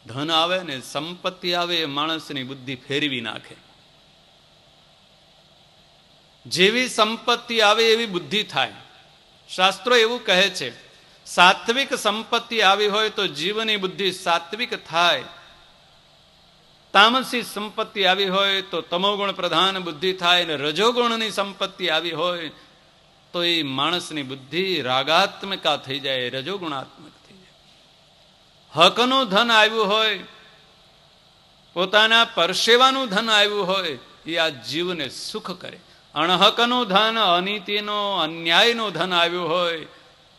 ધન આવે ને સંપત્તિ આવે એ માણસની બુદ્ધિ ફેરવી નાખે. જેવી સંપત્તિ આવે એવી બુદ્ધિ થાય. શાસ્ત્રો એવું કહે છે, સાત્વિક સંપત્તિ આવી હોય તો જીવની બુદ્ધિ સાત્વિક થાય. તામસી સંપત્તિ આવી હોય તો તમોગુણ પ્રધાન બુદ્ધિ થાય, ને રજોગુણની સંપત્તિ આવી હોય તો એ માણસની બુદ્ધિ રાગાત્મકા થઈ જાય, રજોગુણાત્મક થઈ જાય. હકનું ધન આવ્યું હોય, પોતાના પરસેવાનું ધન આવ્યું હોય, એ આ જીવને સુખ કરે. અણહકનું ધન, અનીતિનો અન્યાયનું ધન આવ્યું હોય,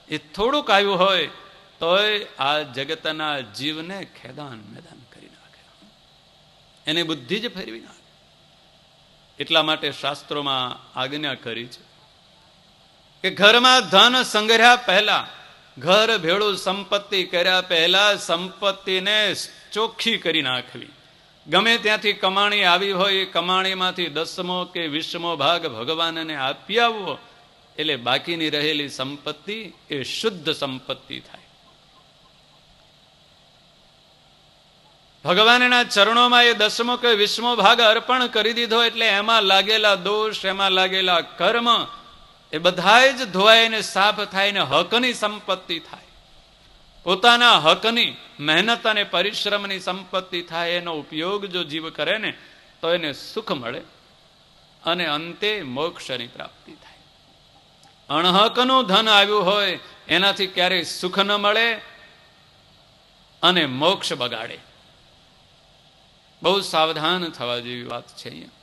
એ થોડુંક આવ્યું હોય તોય આ જગતના જીવને ખેદાન મેદાન કરી નાખે, એની બુદ્ધિ જ ફેરવી નાખે. એટલા માટે શાસ્ત્રોમાં આજ્ઞા કરી છે કે ઘરમાં ધન સંગ્રહ્યા પહેલા, ઘર ભેળું સંપત્તિ કર્યા પહેલા સંપત્તિને ચોખ્ખી કરી નાખવી. ગમે ત્યાંથી કમાણી આવી હોય, એ કમાણીમાંથી 10મો કે 20મો ભાગ ભગવાનને આપી આવવો, એટલે બાકીની રહેલી સંપત્તિ એ શુદ્ધ સંપત્તિ થાય. ભગવાનના ચરણોમાં એ 10મો કે 20મો ભાગ અર્પણ કરી દીધો એટલે એમાં લાગેલા દોષ, એમાં લાગેલા કર્મ એ બધા જ ધોવાઈને સાફ થાય ને હકની સંપત્તિ થાય. પોતાના હકની મહેનત અને પરિશ્રમની સંપત્તિ થાય. એનો ઉપયોગ જો જીવ કરે ને તો એને સુખ મળે અને અંતે મોક્ષની પ્રાપ્તિ થાય. અણહકનું ધન આવ્યું હોય એનાથી ક્યારેય સુખ ન મળે અને મોક્ષ બગાડે. બહુ સાવધાન થવા જેવી વાત છે અહીંયા.